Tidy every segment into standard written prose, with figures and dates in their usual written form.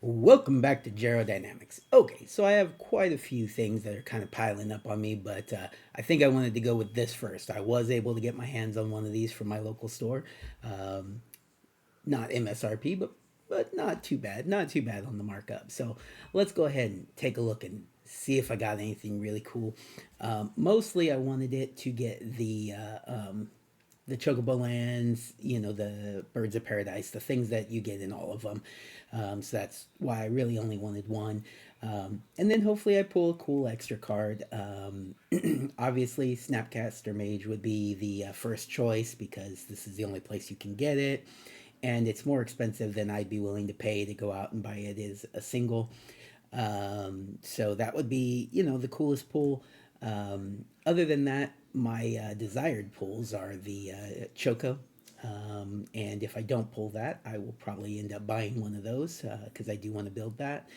Welcome back to Dynamics. Okay, so I have quite a few things that are kind of piling up on me, but I think I wanted to go with this first. I was able to get my hands on one of these from my local store. Um, Not MSRP, but not too bad. Not too bad on the markup. So let's go ahead and take a look and see if I got anything really cool. Mostly, I wanted it to get the Chocobo lands, the birds of paradise, the things that you get in all of them. So that's why I really only wanted one. And then hopefully I pull a cool extra card. Obviously, Snapcaster Mage would be the first choice because this is the only place you can get it. And it's more expensive than I'd be willing to pay to go out and buy it as a single. So that would be, the coolest pool. Other than that, my desired pools are the Choco. And if I don't pull that, I will probably end up buying one of those because I do want to build that.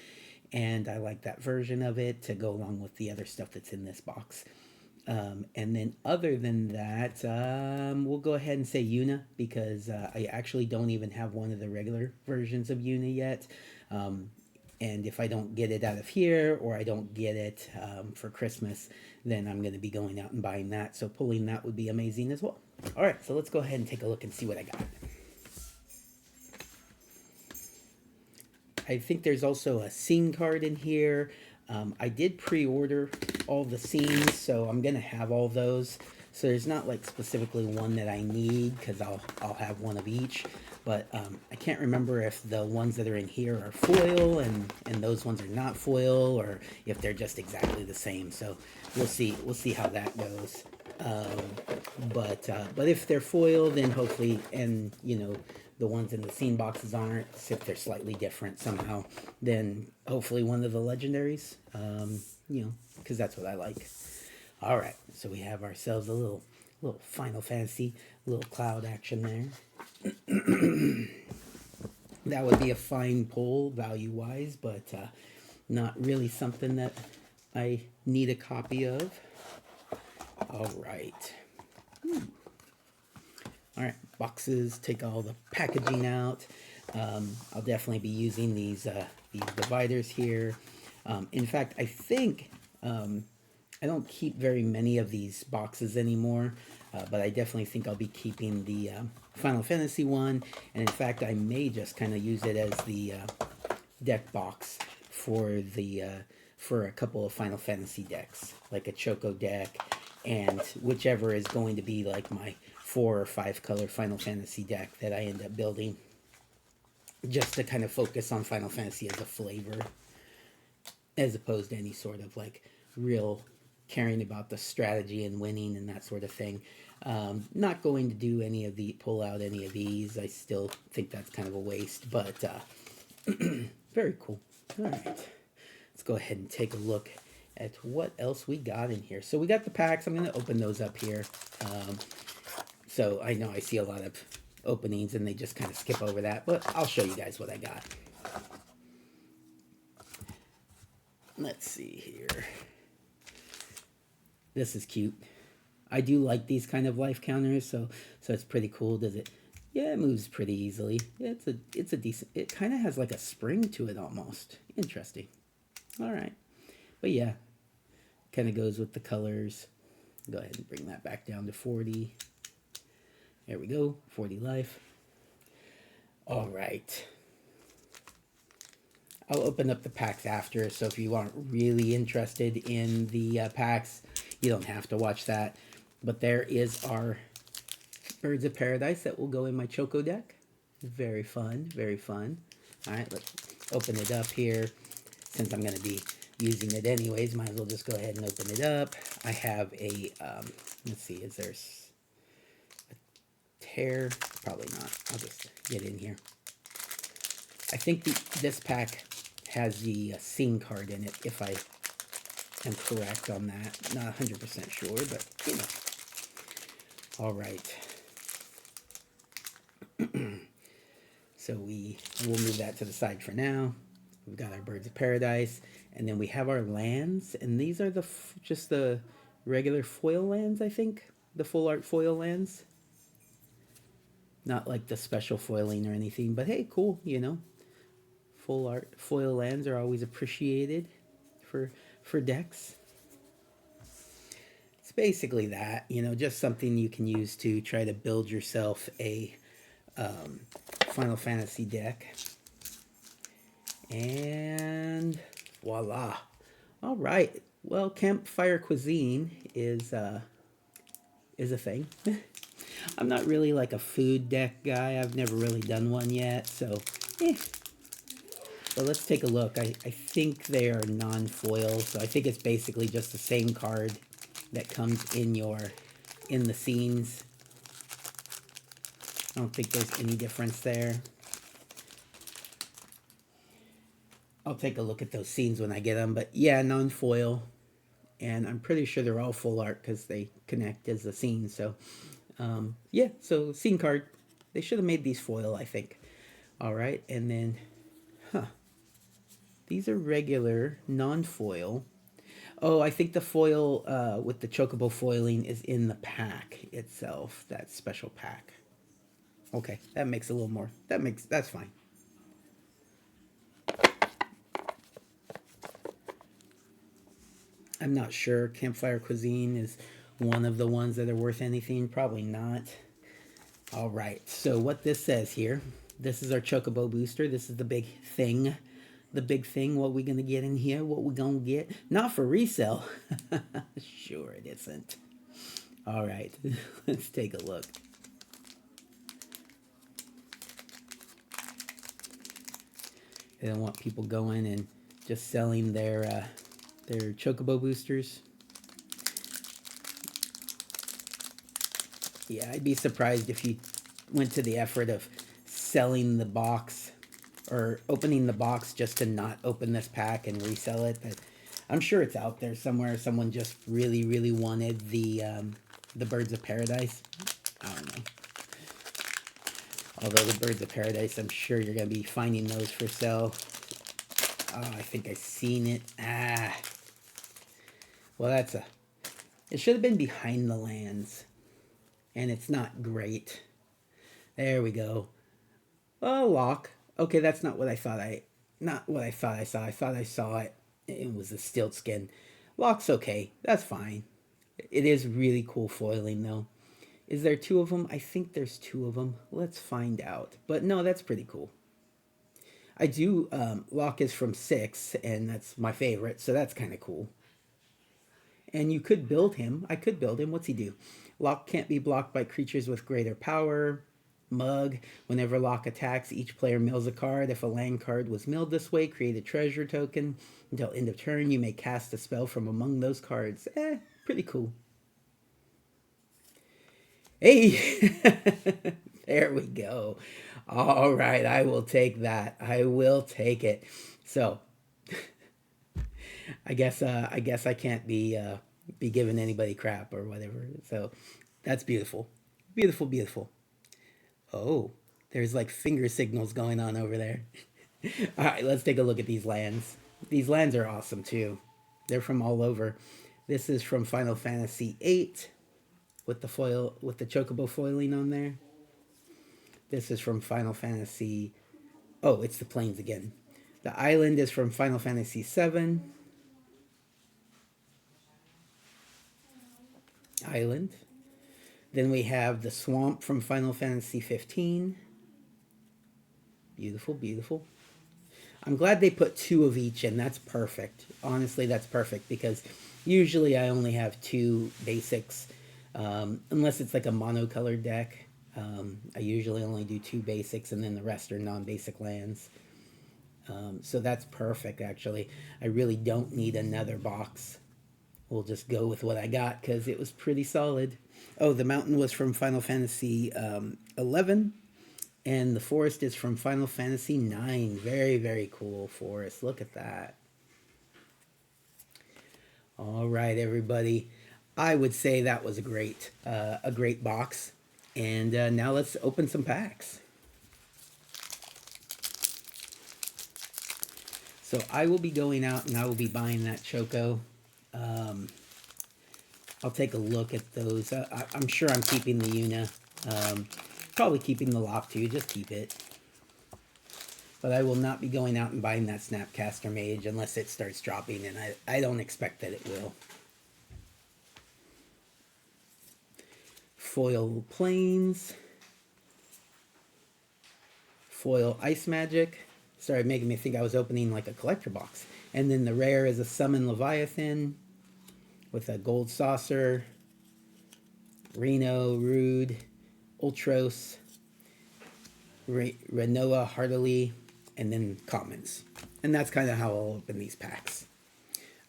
And I like that version of it to go along with the other stuff that's in this box. And then other than that, we'll go ahead and say Una because I actually don't even have one of the regular versions of Una yet. Um, and if I don't get it out of here or I don't get it for Christmas, then I'm going to be going out and buying that. So pulling that would be amazing as well. All right, so let's go ahead and take a look and see what I got. I think there's also a scene card in here. I did pre-order all the scenes, so I'm gonna have all those. So there's not like specifically one that I need because I'll have one of each. But I can't remember if the ones that are in here are foil and those ones are not foil, or if they're just exactly the same. So we'll see how that goes. But if they're foil, then hopefully, and the ones in the scene boxes aren't, if they're slightly different somehow, then hopefully one of the legendaries, because that's what I like. All right, so we have ourselves a little Final Fantasy, little cloud action there. That would be a fine pull value wise, but not really something that I need a copy of. All right. All right, boxes, take all the packaging out. I'll definitely be using these dividers here. In fact, I think I don't keep very many of these boxes anymore, but I definitely think I'll be keeping the Final Fantasy one. And in fact, I may just kind of use it as the deck box for for a couple of Final Fantasy decks, like a Choco deck, and whichever is going to be like my 4 or 5 color Final Fantasy deck that I end up building, just to kind of focus on Final Fantasy as a flavor, as opposed to any sort of like real caring about the strategy and winning and that sort of thing. Not going to do any of the pull out any of these. I still think that's kind of a waste, but very cool. All right, let's go ahead and take a look at what else we got in here. So we got the packs. I'm going to open those up here. So I know I see a lot of openings and they just kind of skip over that, but I'll show you guys what I got. Let's see here. This is cute. I do like these kind of life counters, so it's pretty cool. Does it? Yeah, it moves pretty easily. Yeah, it's a decent. It kind of has like a spring to it almost. Interesting. All right, but yeah, kind of goes with the colors. Go ahead and bring that back down to 40. There we go, 40 life. All right. I'll open up the packs after, so if you aren't really interested in the packs, you don't have to watch that. But there is our Birds of Paradise that will go in my Choco deck. Very fun, very fun. All right, let's open it up here. Since I'm going to be using it anyways, might as well just go ahead and open it up. I have a, let's see, is there a tear? Probably not. I'll just get in here. I think this pack has the scene card in it, if I am correct on that. Not 100% sure, but All right. So we'll move that to the side for now. We've got our Birds of Paradise, and then we have our lands, and these are just the regular foil lands, I think. The full art foil lands. Not like the special foiling or anything, but hey, cool, Full art foil lands are always appreciated for for decks. It's basically that, just something you can use to try to build yourself a Final Fantasy deck. And voila. All right. Well, campfire cuisine is a thing. I'm not really like a food deck guy. I've never really done one yet, so But let's take a look. I think they are non-foil, so I think it's basically just the same card that comes in the scenes. I don't think there's any difference there. I'll take a look at those scenes when I get them, but yeah, non-foil, and I'm pretty sure they're all full art because they connect as a scene. So yeah, so scene card. They should have made these foil, I think. All right, and then, these are regular non-foil. Oh, I think the foil with the Chocobo foiling is in the pack itself. That special pack. Okay, that makes a little more. That's fine. I'm not sure. Campfire Cuisine is one of the ones that are worth anything. Probably not. All right. So what this says here. This is our Chocobo booster. This is the big thing. The big thing. What we gonna get in here? What we gonna get? Not for resale. Sure it isn't. All right. Let's take a look. They don't want people going and just selling their Chocobo boosters. Yeah, I'd be surprised if you went to the effort of selling the box or opening the box just to not open this pack and resell it. But I'm sure it's out there somewhere. Someone just really, really wanted the Birds of Paradise. I don't know. Although the Birds of Paradise, I'm sure you're going to be finding those for sale. Oh, I think I've seen it. Well, it should have been behind the lands. And it's not great. There we go. Oh, lock. Okay, that's not what I thought not what I thought I saw. I thought I saw it. It was a stilt skin. Lock's okay. That's fine. It is really cool foiling though. Is there two of them? I think there's two of them. Let's find out. But no, that's pretty cool. I do, Lock is from 6, and that's my favorite, so that's kind of cool. And you could build him. I could build him. What's he do? Lock can't be blocked by creatures with greater power. Mug. Whenever Lock attacks, each player mills a card. If a land card was milled this way, create a treasure token. Until end of turn, you may cast a spell from among those cards. Pretty cool. Hey! There we go. All right, I will take that. I will take it. So, I guess I can't be giving anybody crap or whatever. So, that's beautiful. Beautiful, beautiful. Oh, there's like finger signals going on over there. All right, let's take a look at these lands. These lands are awesome too. They're from all over. This is from Final Fantasy VIII with the Chocobo foiling on there. This is from Final Fantasy. Oh, it's the plains again. The island is from Final Fantasy VII. Island. Then we have the swamp from Final Fantasy 15. Beautiful, beautiful. I'm glad they put two of each in. That's perfect. Honestly, that's perfect because usually I only have two basics, unless it's like a monocolored deck. I usually only do two basics and then the rest are non-basic lands. So that's perfect, actually. I really don't need another box. We'll just go with what I got because it was pretty solid. Oh, the mountain was from Final Fantasy 11. And the forest is from Final Fantasy 9. Very, very cool forest. Look at that. All right, everybody. I would say that was a great box. And now let's open some packs. So I will be going out and I will be buying that Choco. I'll take a look at those. I'm sure I'm keeping the Una. Probably keeping the lock too. Just keep it. but I will not be going out and buying that Snapcaster Mage unless it starts dropping, and I don't expect that it will. Foil Plains. Foil Ice Magic. Started making me think I was opening like a collector box. And then the rare is a Summon Leviathan with a Gold Saucer, Reno, Rude, Ultros, Renoa, Heartily, and then commons. And that's kind of how I'll open these packs.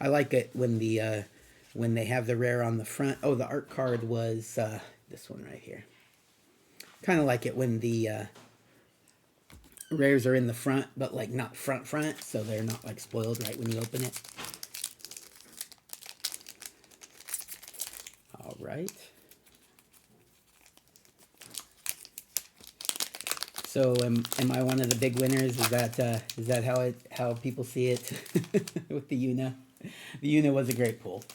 I like it when they have the rare on the front. Oh, the art card was this one right here. Kind of like it when the rares are in the front, but like not front, so they're not like spoiled right when you open it. All right. So am I one of the big winners? Is that how people see it with the Una? The Una was a great pull.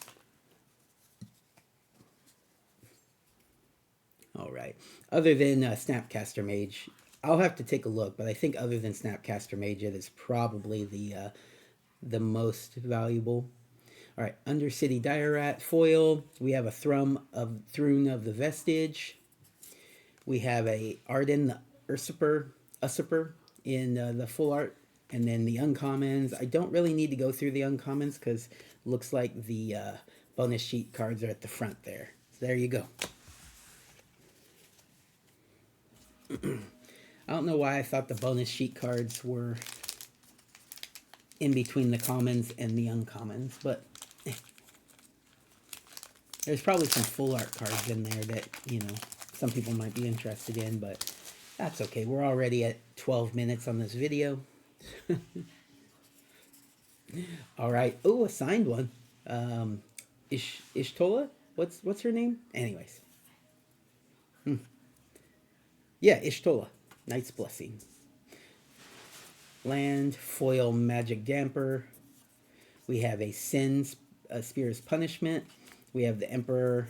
All right. Other than Snapcaster Mage, I'll have to take a look, but I think other than Snapcaster Mage, it is probably the most valuable. All right, Undercity Dire Rat foil. We have a Throne of the Vestige. We have a Arden the Usurper in the full art, and then the uncommons. I don't really need to go through the uncommons because looks like the bonus sheet cards are at the front there. So there you go. I don't know why I thought the bonus sheet cards were in between the commons and the uncommons, but there's probably some full art cards in there that, some people might be interested in, but that's okay. We're already at 12 minutes on this video. All right. Oh, a signed one. Ishtola? What's her name? Anyways. Yeah, Ishtola. Knight's Blessing. Land, foil magic damper. We have a Sin's Spear's Punishment. We have the Emperor.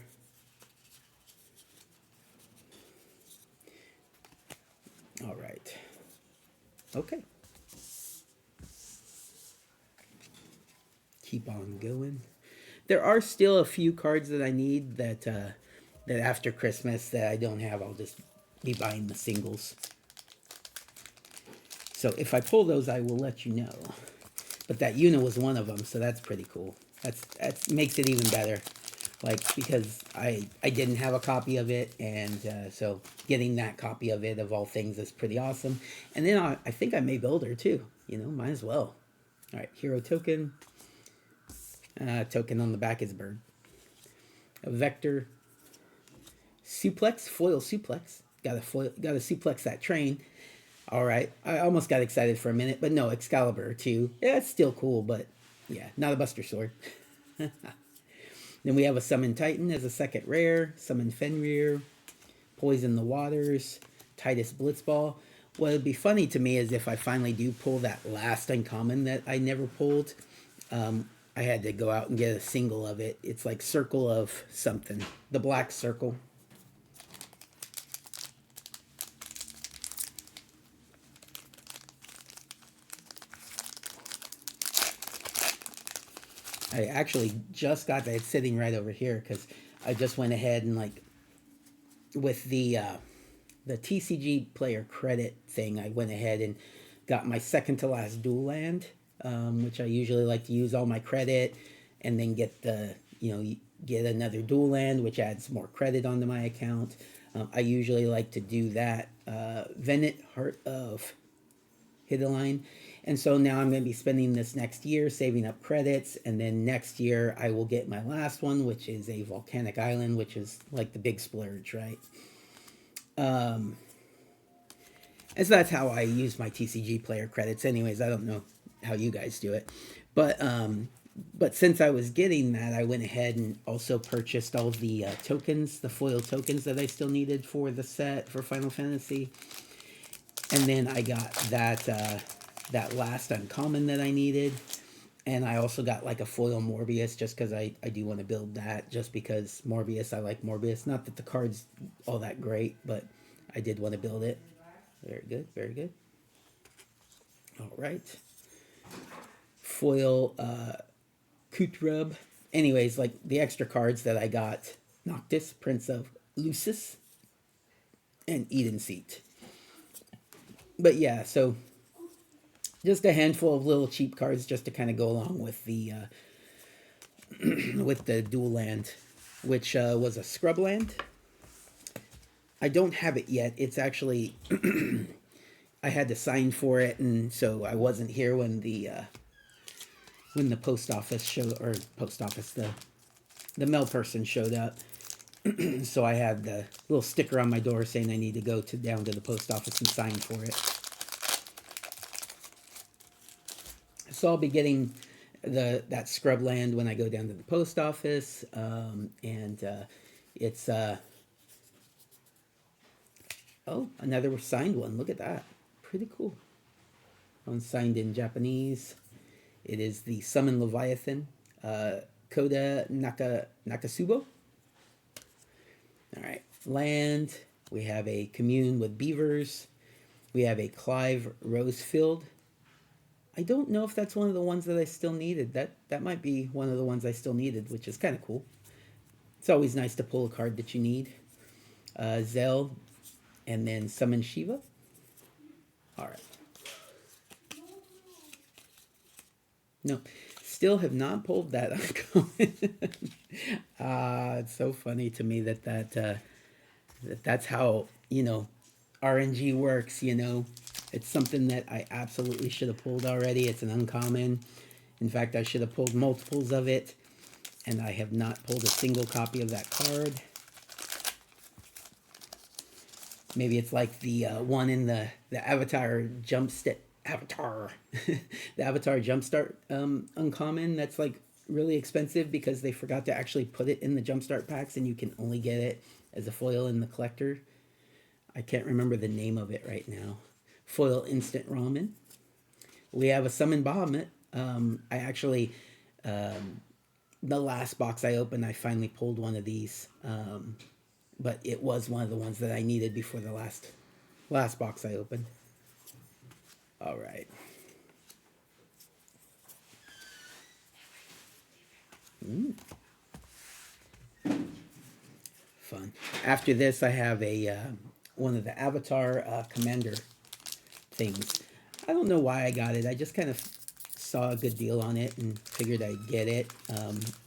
All right. Okay. Keep on going. There are still a few cards that I need that after Christmas that I don't have. I'll just be buying the singles. So if I pull those, I will let you know. But that Una was one of them, so that's pretty cool. That makes it even better. Like, because I didn't have a copy of it, and so getting that copy of it, of all things, is pretty awesome. And then I think I may build her, too. Might as well. All right, hero token. Token on the back is a bird. A vector. Suplex, foil suplex. Gotta suplex that train. All right, I almost got excited for a minute, but no, Excalibur too. Yeah, it's still cool, but yeah, not a Buster Sword. Then we have a Summon Titan as a second rare. Summon Fenrir. Poison the Waters. Titus Blitzball. What would be funny to me is if I finally do pull that last uncommon that I never pulled. I had to go out and get a single of it. It's like Circle of something. The Black Circle. I actually just got that. It's sitting right over here because I just went ahead and with the TCG player credit thing, I went ahead and got my second to last dual land, which I usually like to use all my credit and then get get another dual land, which adds more credit onto my account. I usually like to do that. Venet, Heart of Hidaline. And so now I'm going to be spending this next year saving up credits, and then next year I will get my last one, which is a Volcanic Island, which is like the big splurge, right? And so that's how I use my TCG player credits. Anyways, I don't know how you guys do it, but since I was getting that, I went ahead and also purchased all the tokens, the foil tokens that I still needed for the set for Final Fantasy. And then I got that last uncommon that I needed. And I also got like a foil Morbius just because I do want to build that, just because Morbius, I like Morbius. Not that the card's all that great, but I did want to build it. Very good, very good. All right. Foil Kutrub. Anyways, like the extra cards that I got: Noctis, Prince of Lucis, and Eden Seat. But yeah, so just a handful of little cheap cards just to kind of go along with the with the dual land, which was a scrub land. I don't have it yet. It's actually I had to sign for it, and so I wasn't here when the post office showed, or post office, the mail person showed up. So I had the little sticker on my door saying I need to go to down to the post office and sign for it. So I'll be getting that scrub land when I go down to the post office, and it's oh, another signed one. Look at that, pretty cool. One signed in Japanese. It is the Summon Leviathan, Koda Nakasubo. All right, land. We have a commune with beavers. We have a Clive Rosefield. I don't know if that's one of the ones that I still needed. That might be one of the ones I still needed, which is kind of cool. It's always nice to pull a card that you need. Zell, and then Summon Shiva. All right. No, still have not pulled that uncommon. It's so funny to me that's how RNG works. It's something that I absolutely should have pulled already. It's an uncommon. In fact, I should have pulled multiples of it, and I have not pulled a single copy of that card. Maybe it's like the one in the Avatar Jumpstart Avatar, the Avatar Jumpstart uncommon. That's like really expensive because they forgot to actually put it in the Jumpstart packs, and you can only get it as a foil in the collector. I can't remember the name of it right now. Foil Instant Ramen. We have a Summon Bahamut. I actually, the last box I opened, I finally pulled one of these. But it was one of the ones that I needed before the last box I opened. All right. Fun. After this, I have a one of the Avatar Commander things. I don't know why I got it. I just kind of saw a good deal on it and figured I'd get it.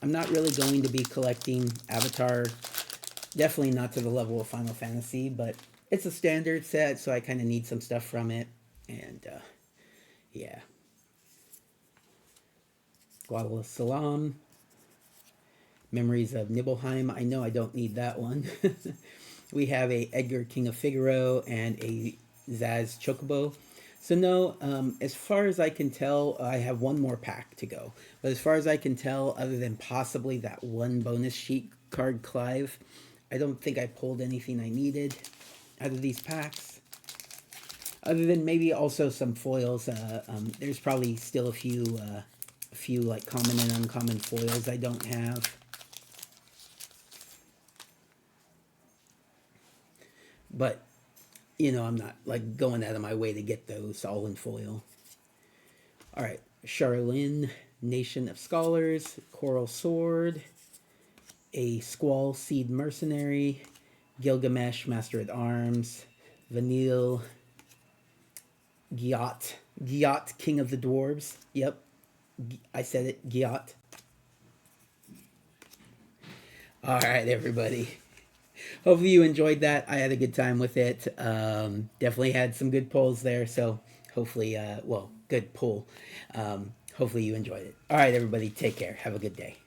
I'm not really going to be collecting Avatar. Definitely not to the level of Final Fantasy, but it's a standard set, so I kind of need some stuff from it. And yeah. Guadalajara Salam. Memories of Nibelheim. I know I don't need that one. We have a Edgar King of Figaro and a Zaz Chocobo. So no, as far as I can tell, I have one more pack to go. But as far as I can tell, other than possibly that one bonus sheet card Clive, I don't think I pulled anything I needed out of these packs. Other than maybe also some foils. There's probably still a few like common and uncommon foils I don't have. But, I'm not like going out of my way to get those all in foil. All right, Charlene, Nation of Scholars, Coral Sword, a Squall Seed Mercenary, Gilgamesh, Master at Arms, Vanille, Giat, King of the Dwarves. Yep, I said it, Giat. All right, everybody. Hopefully you enjoyed that. I had a good time with it. Definitely had some good pulls there. So hopefully, good pull. Hopefully you enjoyed it. All right, everybody, take care. Have a good day.